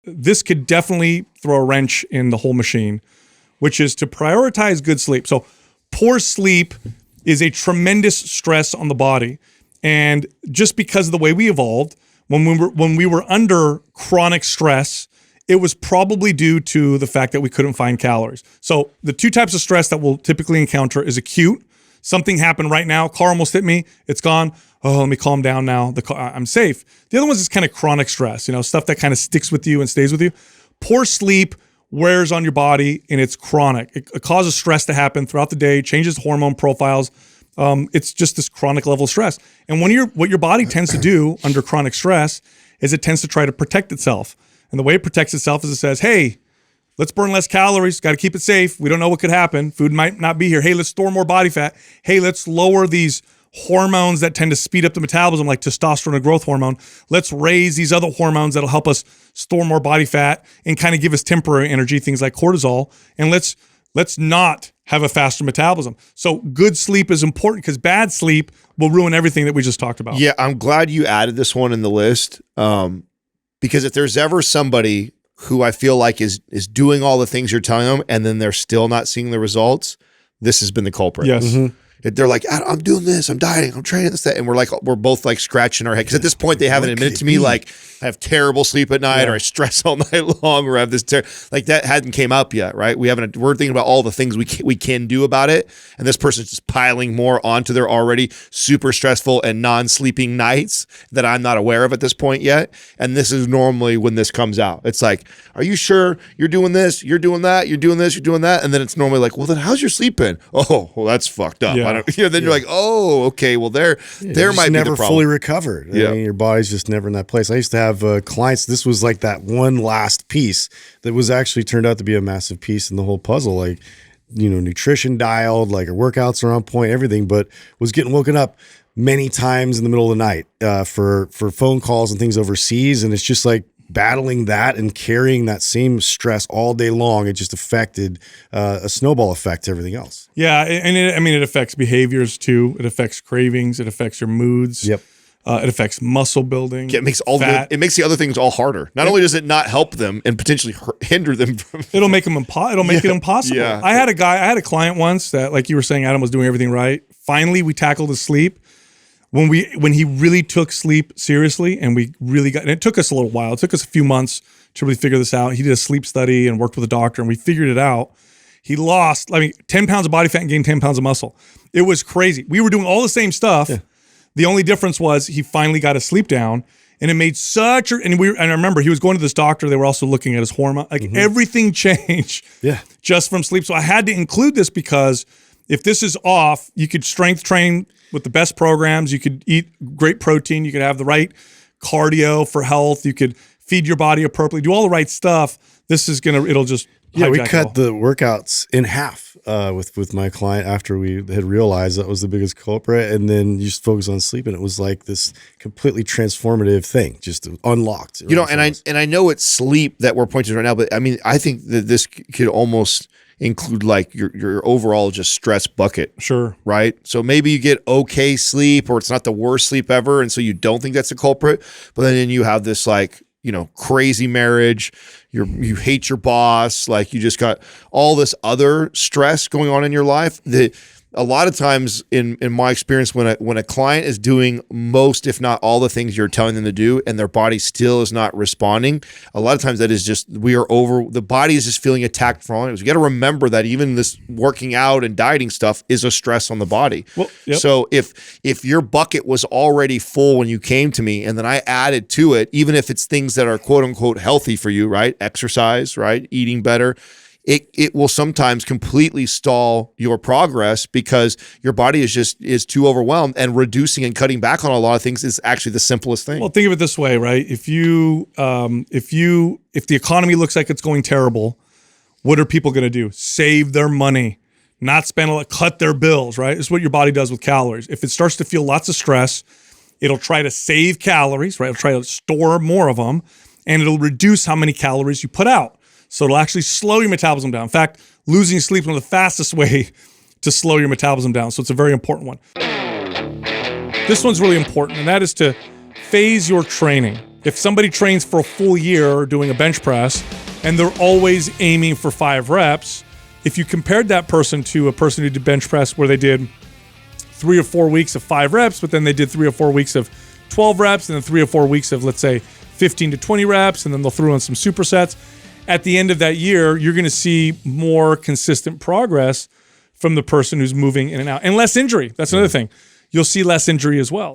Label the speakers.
Speaker 1: this could definitely throw a wrench in the whole machine, which is to prioritize good sleep. So poor sleep is a tremendous stress on the body. And just because of the way we evolved, when we were under chronic stress, it was probably due to the fact that we couldn't find calories. So the two types of stress that we'll typically encounter is acute. Something happened right now. Car almost hit me. It's gone. Oh, let me calm down now. I'm safe. The other one is kind of chronic stress, stuff that kind of sticks with you and stays with you. Poor sleep wears on your body, and it's chronic. It causes stress to happen throughout the day, changes hormone profiles. It's just this chronic level of stress. And what your body tends to do under chronic stress is it tends to try to protect itself. And the way it protects itself is it says, hey, let's burn less calories. Got to keep it safe. We don't know what could happen. Food might not be here. Hey, let's store more body fat. Hey, let's lower these hormones that tend to speed up the metabolism, like testosterone and growth hormone. Let's raise these other hormones that'll help us store more body fat and kind of give us temporary energy, things like cortisol. And let's not have a faster metabolism. So good sleep is important because bad sleep will ruin everything that we just talked about.
Speaker 2: Yeah, I'm glad you added this one in the list because if there's ever somebody who I feel like is doing all the things you're telling them and then they're still not seeing the results, this has been the culprit.
Speaker 1: Yes. Mm-hmm.
Speaker 2: They're like, I'm doing this, I'm dieting, I'm training this, that. And we're both like scratching our head. Because at this point, they haven't admitted to me like I have terrible sleep at night or I stress all night long or I have this, like that hadn't came up yet, right? We're thinking about all the things we can do about it. And this person's just piling more onto their already super stressful and non-sleeping nights that I'm not aware of at this point yet. And this is normally when this comes out. It's like, are you sure you're doing this? You're doing that? You're doing this? You're doing that? And then it's normally like, well, then how's your sleep been? Oh, well, that's fucked up.
Speaker 1: Yeah.
Speaker 2: Then you're like, oh, okay, well, there might be the problem.
Speaker 3: Never fully recovered. I mean, your body's just never in that place. I used to have clients. This was like that one last piece that was actually turned out to be a massive piece in the whole puzzle. Like, nutrition dialed, like our workouts are on point, everything, but was getting woken up many times in the middle of the night for phone calls and things overseas, and it's just like battling that and carrying that same stress all day long. It just affected a snowball effect to everything else.
Speaker 1: Yeah, and it affects behaviors too. It affects cravings. It affects your moods.
Speaker 3: Yep.
Speaker 1: It affects muscle building.
Speaker 2: Yeah, it makes the other things all harder. Not only does it not help them and potentially hinder them from
Speaker 1: it'll make them it impossible.
Speaker 2: Yeah.
Speaker 1: I had a client once that, like you were saying, Adam was doing everything right. Finally, we tackled his sleep. When he really took sleep seriously, and it took us a little while. It took us a few months to really figure this out. He did a sleep study and worked with a doctor, and we figured it out. He lost, 10 pounds of body fat and gained 10 pounds of muscle. It was crazy. We were doing all the same stuff. Yeah. The only difference was he finally got his sleep down, and it made such a, and I remember he was going to this doctor. They were also looking at his hormone. Everything changed just from sleep. So I had to include this because if this is off, you could strength train with the best programs. You could eat great protein. You could have the right cardio for health. You could feed your body appropriately, do all the right stuff. It'll just
Speaker 3: we cut the workouts in half with my client after we had realized that was the biggest culprit, and then you just focus on sleep, and it was like this completely transformative thing, just unlocked.
Speaker 2: And I know it's sleep that we're pointing to right now, but I mean, I think that this could almost include like your overall just stress bucket.
Speaker 1: Sure.
Speaker 2: Right? So maybe you get okay sleep or it's not the worst sleep ever, and so you don't think that's a culprit, but then you have this like, crazy marriage, you hate your boss, like you just got all this other stress going on in your life that a lot of times in my experience, when a client is doing most, if not all the things you're telling them to do and their body still is not responding, a lot of times that is just, the body is just feeling attacked from all angles. You got to remember that even this working out and dieting stuff is a stress on the body.
Speaker 1: Well, yep.
Speaker 2: So if your bucket was already full when you came to me and then I added to it, even if it's things that are quote unquote healthy for you, right? Exercise, right? Eating better. It will sometimes completely stall your progress because your body is too overwhelmed, and reducing and cutting back on a lot of things is actually the simplest thing.
Speaker 1: Well, think of it this way, right? If the economy looks like it's going terrible, what are people going to do? Save their money, not spend a lot, cut their bills, right? This is what your body does with calories. If it starts to feel lots of stress, it'll try to save calories, right? It'll try to store more of them, and it'll reduce how many calories you put out. So it'll actually slow your metabolism down. In fact, losing sleep is one of the fastest way to slow your metabolism down. So it's a very important one. This one's really important, and that is to phase your training. if somebody trains for a full year doing a bench press and they're always aiming for 5 reps, if you compared that person to a person who did bench press where they did 3 or 4 weeks of 5 reps, but then they did 3 or 4 weeks of 12 reps and then 3 or 4 weeks of, let's say, 15 to 20 reps, and then they'll throw in some supersets. At the end of that year, you're going to see more consistent progress from the person who's moving in and out, and less injury. That's another thing. You'll see less injury as well.